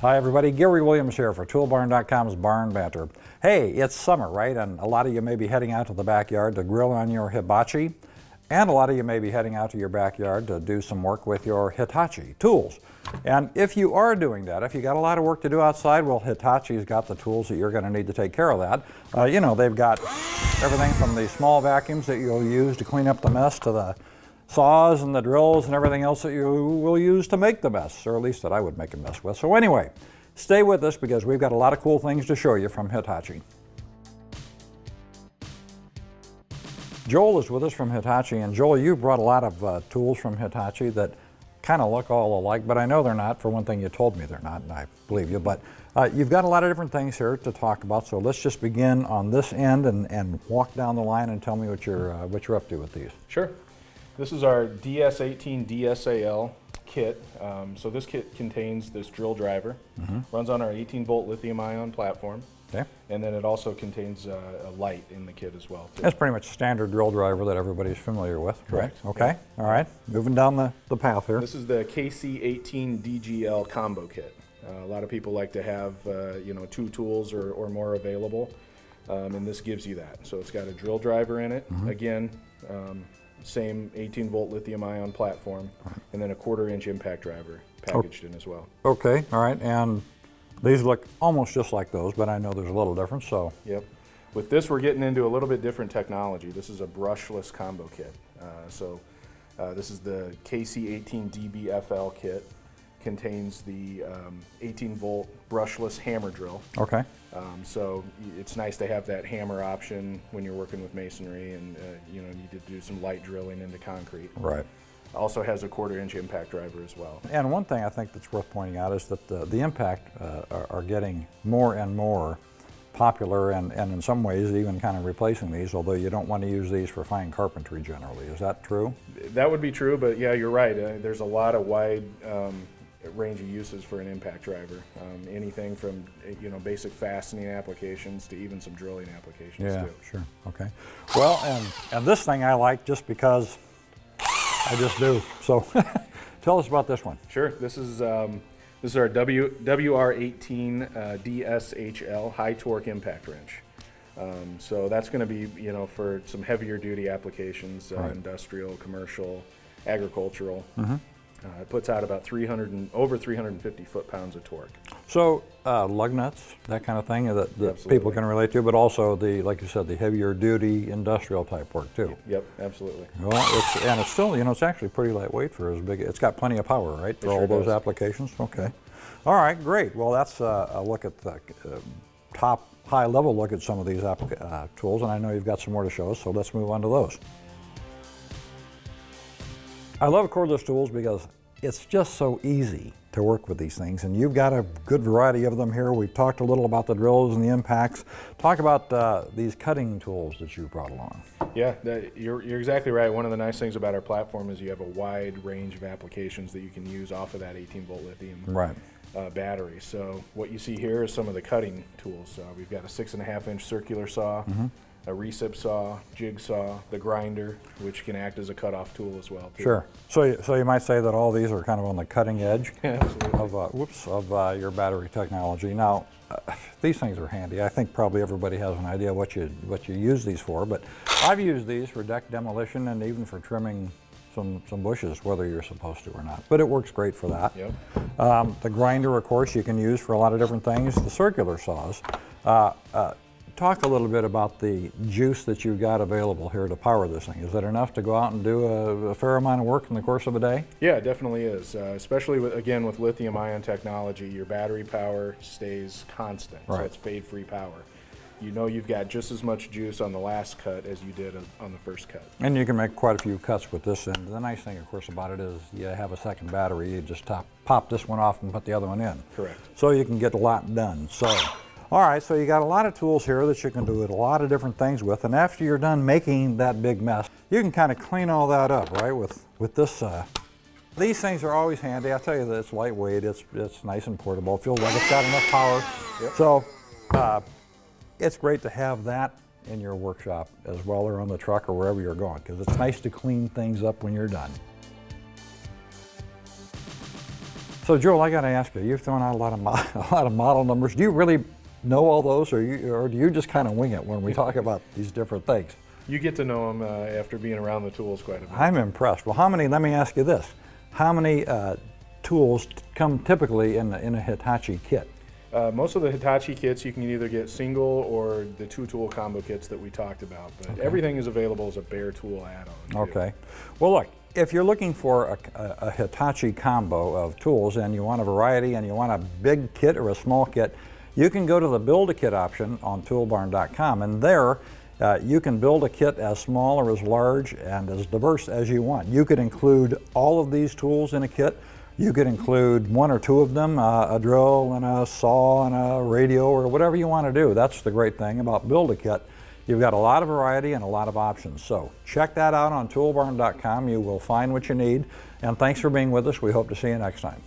Hi everybody, Gary Williams here for Toolbarn.com's Barn Banter. Hey, it's summer, right? And a lot of you may be heading out to the backyard to grill on your hibachi, and a lot of you may be heading out to your backyard to do some work with your Hitachi Tools. And if you are doing that, if you got a lot of work to do outside, well, Hitachi's got the tools that you're going to need to take care of that. You know, they've got everything from the small vacuums that you'll use to clean up the mess to the saws and the drills and everything else that you will use to make the mess, or at least that I would make a mess with. So anyway, stay with us because we've got a lot of cool things to show you from Hitachi. Joel is with us from Hitachi, and Joel, you brought a lot of tools from Hitachi that kind of look all alike, but I know they're not. For one thing, you told me they're not, and I believe you, but you've got a lot of different things here to talk about, so let's just begin on this end and walk down the line and tell me what you're up to with these. Sure. This is our DS18 DSAL kit. So this kit contains this drill driver, runs on our 18-volt lithium-ion platform, and then it also contains a light in the kit as well, too. That's pretty much a standard drill driver that everybody's familiar with. Correct. Right? Okay, yeah. All right, moving down the path here. This is the KC18 DGL combo kit. A lot of people like to have you know, 2 tools or more available, and this gives you that. So it's got a drill driver in it, again, same 18-volt lithium-ion platform, and then a 1/4-inch impact driver packaged in as well. Okay, all right, and these look almost just like those, but I know there's a little difference, so. Yep. With this, we're getting into a little bit different technology. This is a brushless combo kit. This is the KC18 DBFL kit. Contains the 18-volt brushless hammer drill. Okay. So it's nice to have that hammer option when you're working with masonry and you know, need to do some light drilling into concrete. Right. Also has a 1/4-inch impact driver as well. And one thing I think that's worth pointing out is that the impact are getting more and more popular, and in some ways even kind of replacing these, although you don't want to use these for fine carpentry generally. Is that true? That would be true, but yeah, you're right. There's a lot of wide range of uses for an impact driver. Anything from, you know, basic fastening applications to even some drilling applications too. Sure. Okay. Well, and this thing I like just because I just do. So tell us about this one. Sure. This is our WR18 DSHL high torque impact wrench. So that's going to be, you know, for some heavier duty applications, industrial, commercial, agricultural. It puts out about over 350 foot-pounds of torque. So lug nuts, that kind of thing that people can relate to, but also the, like you said, the heavier duty industrial type work too. Yep, absolutely. Well, it's still, you know, it's actually pretty lightweight for as big. It's got plenty of power, right, for all those applications. Okay. All right, great. Well, that's a look at the top high-level look at some of these tools, and I know you've got some more to show us, so let's move on to those. I love cordless tools because it's just so easy to work with these things, and you've got a good variety of them here. We've talked a little about the drills and the impacts. Talk about these cutting tools that you brought along. Yeah, you're exactly right. One of the nice things about our platform is you have a wide range of applications that you can use off of that 18-volt lithium battery. So what you see here is some of the cutting tools. We've got a 6.5-inch circular saw, a recip saw, jigsaw, the grinder, which can act as a cutoff tool as well, too. Sure. So you might say that all these are kind of on the cutting edge of your battery technology. Now, these things are handy. I think probably everybody has an idea what you use these for, but I've used these for deck demolition and even for trimming some bushes, whether you're supposed to or not. But it works great for that. Yep. The grinder, of course, you can use for a lot of different things. The circular saws. Talk a little bit about the juice that you've got available here to power this thing. Is that enough to go out and do a fair amount of work in the course of a day? Yeah, it definitely is. Especially, again, with lithium-ion technology, your battery power stays constant, so it's fade-free power. You know you've got just as much juice on the last cut as you did on the first cut. And you can make quite a few cuts with this, and the nice thing, of course, about it is you have a second battery. You just pop this one off and put the other one in. Correct. So you can get a lot done. So. All right, so you got a lot of tools here that you can do a lot of different things with, and after you're done making that big mess, you can kind of clean all that up, right, with this. These things are always handy. I'll tell you that it's lightweight, it's nice and portable, it feels like it's got enough power. Yep. So it's great to have that in your workshop as well, or on the truck or wherever you're going, because it's nice to clean things up when you're done. So Joel, I got to ask you, you've thrown out a lot of a lot of model numbers. Do you really know all those, or do you just kind of wing it when we talk about these different things? You get to know them after being around the tools quite a bit. I'm impressed. Well, let me ask you this. How many tools come typically in a Hitachi kit? Most of the Hitachi kits you can either get single or the 2-tool combo kits that we talked about, but everything is available as a bare tool add-on. Okay. Well, look, if you're looking for a Hitachi combo of tools and you want a variety and you want a big kit or a small kit, you can go to the Build-A-Kit option on Toolbarn.com, and there you can build a kit as small or as large and as diverse as you want. You could include all of these tools in a kit. You could include 1 or 2 of them, a drill and a saw and a radio or whatever you want to do. That's the great thing about Build-A-Kit. You've got a lot of variety and a lot of options. So check that out on Toolbarn.com. You will find what you need. And thanks for being with us. We hope to see you next time.